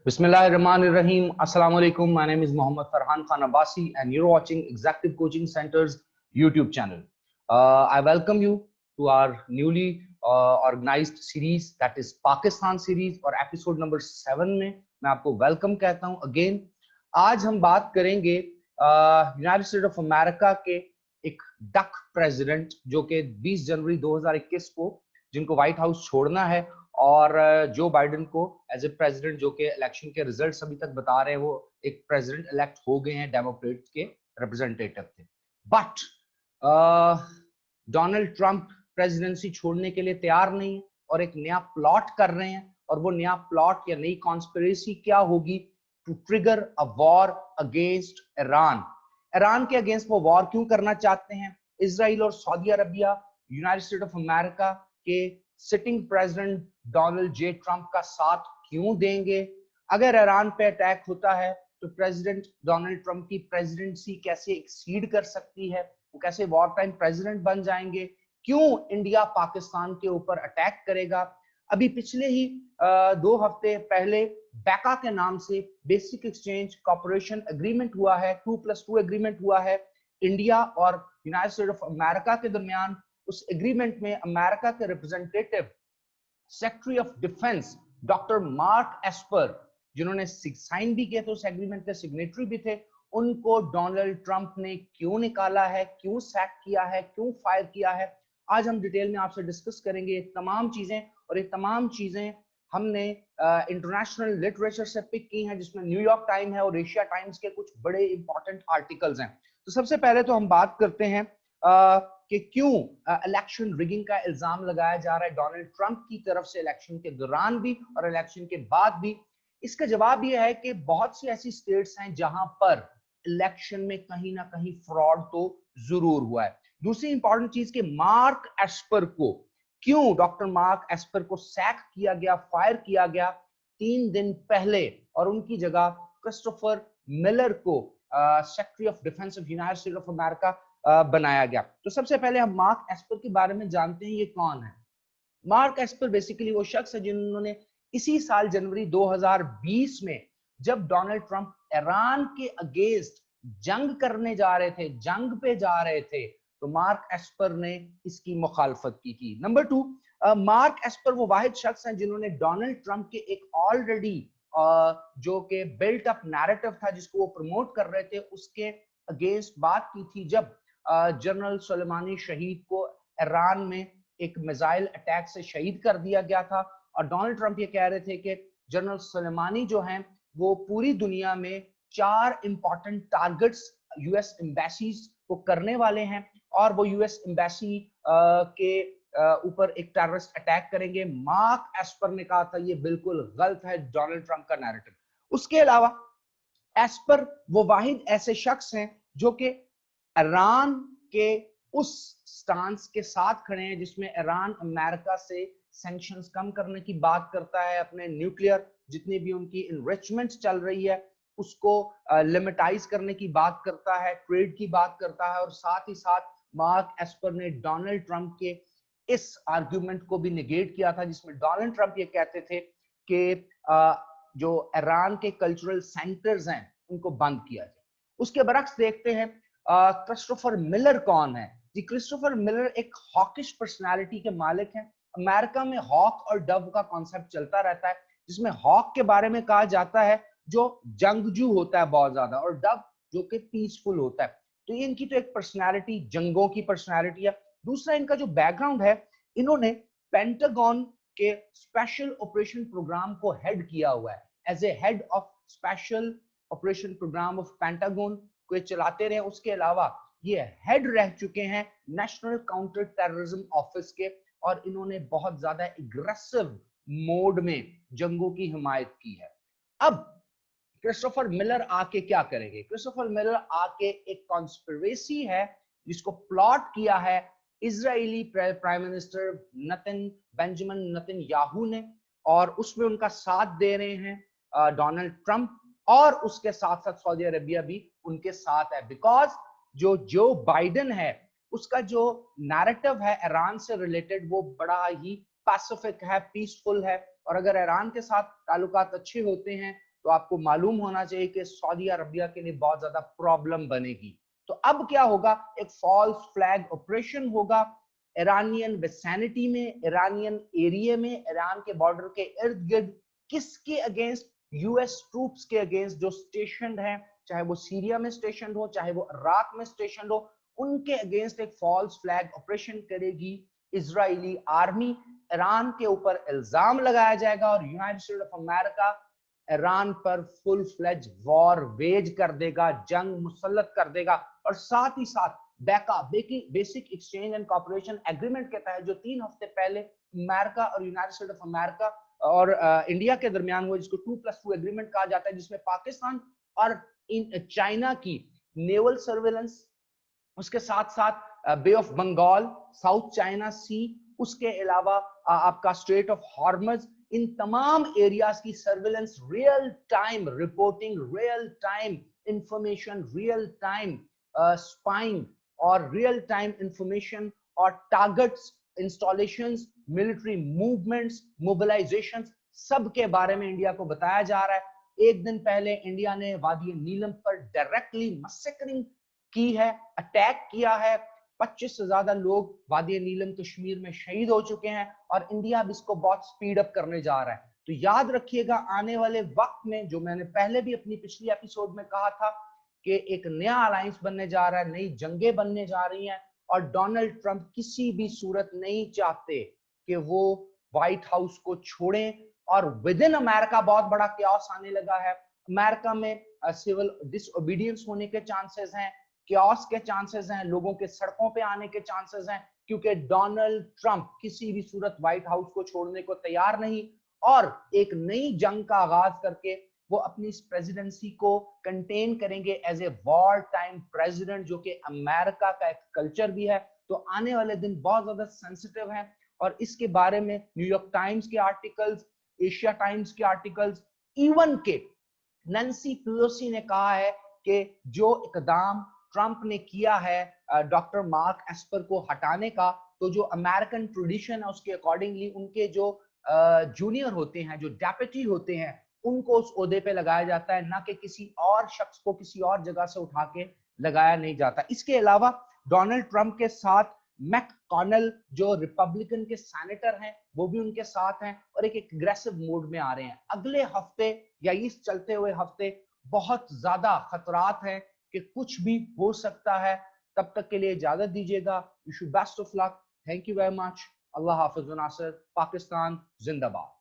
Bismillahirrahmanirrahim. Assalamu alaikum. My name is Mohammad Farhan Khan Abbasi and you're watching Executive Coaching Center's YouTube channel. I welcome you to our newly organized series, that is Pakistan series, और episode number 7 में मैं आपको welcome कहता हूँ again. आज हम बात करेंगे यूनाइटेड स्टेट ऑफ अमेरिका के एक डक प्रेसिडेंट जो कि 20 जनवरी 2021 को जिनको व्हाइट हाउस छोड़ना है और जो बाइडेन को एज ए प्रेसिडेंट, जो कि इलेक्शन के रिजल्ट्स अभी तक बता रहे हैं वो एक प्रेसिडेंट इलेक्ट हो गए हैं, डेमोक्रेट्स के रिप्रेजेंटेटिव थे। बट डोनाल्ड ट्रंप प्रेसिडेंसी छोड़ने के लिए तैयार नहीं है और एक नया प्लॉट कर रहे हैं, और वो नया प्लॉट या नई कॉन्स्पिरेसी क्या होगी to trigger a war against Iran. Iran के अगेंस्ट वो वॉर क्यों करना चाहते हैं? इजराइल और Saudi Arabia United State of America के sitting president Donald J Trump का साथ क्यों देंगे? अगर ईरान पे अटैक होता है तो प्रेसिडेंट डोनाल्ड ट्रंप की प्रेसिडेंसी कैसे एक्सीड कर सकती है? वो कैसे वॉर टाइम प्रेसिडेंट बन जाएंगे? क्यों इंडिया पाकिस्तान के ऊपर अटैक करेगा? अभी पिछले ही 2 हफ्ते पहले बैका के नाम से बेसिक एक्सचेंज कॉर्पोरेशन एग्रीमेंट हुआ है, 2+2 एग्रीमेंट हुआ है इंडिया और यूनाइटेड स्टेट ऑफ अमेरिका के दरमियान। उस एग्रीमेंट में अमेरिका के representative secretary of defence doctor mark Esper, जिन्होंने साइन भी किए थे उस एग्रीमेंट के सिग्नेटरी भी थे, उनको डोनाल्ड ट्रंप ने क्यों निकाला है, क्यों सैक किया है, क्यों फायर किया है, आज हम डिटेल में आपसे डिस्कस करेंगे ये तमाम चीजें। और ये तमाम चीजें हमने इंटरनेशनल लिटरेचर से पिक की हैं, जिसमें न्यूयॉर्क टाइम है और एशिया टाइम्स के कुछ बड़े इंपॉर्टेंट आर्टिकल्स हैं। तो सबसे पहले तो हम बात करते हैं कि क्यों इलेक्शन रिगिंग का इल्जाम लगाया जा रहा है डोनाल्ड ट्रंप की तरफ से इलेक्शन के दौरान भी और इलेक्शन के बाद भी। इसका जवाब यह है कि बहुत सी ऐसी स्टेट्स हैं जहां पर इलेक्शन में कहीं ना कहीं फ्रॉड तो जरूर हुआ है। दूसरी इंपॉर्टेंट चीज कि मार्क एस्पर को क्यों, डॉक्टर मार्क एस्पर को सैक किया गया, फायर किया गया 3 दिन पहले, और उनकी जगह क्रिस्टोफर मिलर को secretary of defence of United State of America बनाया गया। तो सबसे पहले हम मार्क एस्पर के बारे में जानते हैं, ये कौन है। मार्क एस्पर बेसिकली वो शख्स है जिन्होंने इसी साल जनवरी 2020 में, जब डोनाल्ड ट्रंप ईरान के अगेंस्ट जंग करने जा रहे थे, जंग पे जा रहे थे, तो मार्क एस्पर ने इसकी मुखालफत की थी। नंबर 2, मार्क एस्पर वो वाहिद शख्स हैं जिन्होंने डोनाल्ड ट्रंप के एक ऑलरेडी जो कि बिल्ट अप नैरेटिव था जिसको वो प्रमोट कर रहे थे, उसके अगेंस्ट बात की थी जब जनरल सुलेमानी शहीद को ईरान में एक मिसाइल अटैक से शहीद कर दिया गया था। और डोनाल्ड ट्रंप ये कह रहे थे कि जनरल सुलेमानी जो हैं वो पूरी दुनिया में 4 इंपॉर्टेंट टारगेट्स यूएस एम्बेसीज को करने वाले हैं और वो यूएस एम्बेसी के ऊपर एक टेररिस्ट अटैक करेंगे। मार्क एस्पर ने कहा था ये बिल्कुल गलत है, डोनाल्ड ट्रंप का नैरेटिव। उसके अलावा एस्पर वो वाहिद ऐसे शख्स हैं जो कि ईरान के उस स्टांस के साथ खड़े हैं जिसमें ईरान अमेरिका से सैंक्शंस कम करने की बात करता है, अपने न्यूक्लियर जितनी भी उनकी इनरिचमेंट चल रही है उसको लिमिटाइज करने की बात करता है, ट्रेड की बात करता है। और साथ ही साथ मार्क एस्पर ने डोनाल्ड ट्रंप के इस आर्ग्यूमेंट को भी निगेट किया था जिसमें डोनाल्ड ट्रंप ये कहते थे कि जो ईरान के कल्चरल सेंटर्स हैं उनको बंद किया जाए। उसके बरक्स देखते हैं क्रिस्टोफर मिलर कौन है जी। क्रिस्टोफर मिलर एक हॉकिश पर्सनालिटी के मालिक हैं। अमेरिका में हॉक और डव का कॉन्सेप्ट चलता रहता है, जिसमें हॉक के बारे में कहा जाता है जो जंगजू होता है बहुत ज्यादा, और डव जो कि पीसफुल होता है। तो ये इनकी तो एक पर्सनालिटी, जंगों की पर्सनालिटी है। दूसरा इनका जो बैकग्राउंड है, इन्होंने पेंटागन के स्पेशल ऑपरेशन प्रोग्राम को हेड किया हुआ है, as a head of special operation program of Pentagon को ये चलाते रहे। उसके अलावा ये हेड रह चुके हैं नेशनल काउंटर टेररिज्म ऑफिस के, और इन्होंने बहुत ज्यादा एग्रेसिव मोड में जंगों की हिमायत की है। अब क्रिस्टोफर मिलर आके क्या करेंगे? क्रिस्टोफर मिलर आके एक कॉन्स्पिरेसी है जिसको प्लॉट किया है Israeli prime minister Benjamin Netanyahu ने, और उसमें उनका साथ दे रहे हैं डोनाल्ड ट्रंप, और उसके साथ साथ सऊदी अरबिया भी उनके साथ है। बिकॉज जो बाइडेन है उसका जो नैरेटिव है ईरान से रिलेटेड वो बड़ा ही पैसिफिक है, पीसफुल है, और अगर ईरान के साथ ताल्लुकात अच्छे होते हैं तो आपको मालूम होना चाहिए कि सऊदी अरबिया के लिए बहुत ज्यादा प्रॉब्लम बनेगी। तो अब क्या होगा, एक फॉल्स फ्लैग ऑपरेशन होगा ईरानियन विसिनिटी में, ईरानियन एरिया में, ईरान के बॉर्डर के इर्द गिर्द। किसके अगेंस्ट? यूएस ट्रूप्स के अगेंस्ट जो स्टेशनड हैं, चाहे वो सीरिया में स्टेशनड हो, चाहे वो इराक में स्टेशनड हो, उनके अगेंस्ट एक फॉल्स फ्लैग ऑपरेशन करेगी इजरायली आर्मी। ईरान के ऊपर इल्जाम लगाया जाएगा और United states of America Iran पर फुल फ्लेज वॉर वेज कर देगा, जंग मुसल्लत कर देगा। और साथ ही साथ basic exchange and cooperation agreement के तहत जो 3 हफ्ते पहले अमेरिका और यूनाइटेड स्टेट्स ऑफ अमेरिका और इंडिया के दरमियान हुआ, जिसको 2+2 एग्रीमेंट कहा जाता है, जिसमें पाकिस्तान और चाइना की नेवल सर्वेलेंस, उसके साथ साथ बे ऑफ बंगाल, साउथ चाइना सी, उसके अलावा आपका स्ट्रेट ऑफ हॉर्मज, इन तमाम एरियाज की surveillance, real time reporting, real time information, real time spying और रियल टाइम इंफॉर्मेशन और टारगेट्स, इंस्टॉलेशंस, मिलिट्री मूवमेंट्स, मोबिलाइजेशंस, सब के बारे में इंडिया को बताया जा रहा है। एक दिन पहले इंडिया ने वादी नीलम पर डायरेक्टली मैसेकरिंग की है, अटैक किया है। 25 से ज्यादा लोग वादी नीलम कश्मीर में शहीद हो चुके हैं और इंडिया अब इसको बहुत स्पीड अप करने जा रहा है। तो याद रखिएगा, आने वाले वक्त में, जो मैंने पहले भी अपनी पिछली एपिसोड में कहा था कि एक नया अलायंस बनने जा रहा है, नई जंगें बनने जा रही हैं और डोनाल्ड ट्रंप किसी भी सूरत नहीं चाहते कि वो व्हाइट हाउस को छोड़ें। और विद इन अमेरिका बहुत बड़ा क्यास आने लगा है। अमेरिका में सिविल डिसओबीडियंस होने के चांसेस हैं, क्यास के चांसेस हैं, लोगों के सड़कों पे आने के चांसेस हैं, क्योंकि डोनाल्ड ट्रंप किसी भी सूरत व्हाइट हाउस को छोड़ने को तैयार नहीं और एक नई जंग का आगाज करके वो अपनी इस प्रेसिडेंसी को कंटेन करेंगे as a war time president, जो कि अमेरिका का एक कल्चर भी है। तो आने वाले दिन बहुत ज्यादा सेंसिटिव हैं और इसके बारे में न्यूयॉर्क टाइम्स के आर्टिकल्स, एशिया टाइम्स के आर्टिकल्स, इवन के नैन्सी पेलोसी ने कहा है कि जो इकदाम ट्रंप ने किया है डॉक्टर मार्क एस्पर को हटाने का, तो जो अमेरिकन ट्रेडिशन है उसके अकॉर्डिंगली उनके जो जूनियर होते हैं, जो डेप्यूटी होते हैं, उनको उस ओहदे पे लगाया जाता है, ना कि किसी और शख्स को किसी और जगह से उठा के लगाया नहीं जाता। इसके अलावा डोनाल्ड ट्रंप के साथ मैककॉनल जो रिपब्लिकन के सेनेटर हैं, वो भी उनके साथ हैं और एक एग्रेसिव मोड में आ रहे हैं। अगले हफ्ते या इस चलते हुए हफ्ते बहुत ज्यादा खतरात हैं कि कुछ भी हो सकता है। तब तक के लिए इजाजत दीजिएगा। Wish you best of luck. Thank you very much. अल्लाह हाफिज। नासिर, पाकिस्तान जिंदाबाद।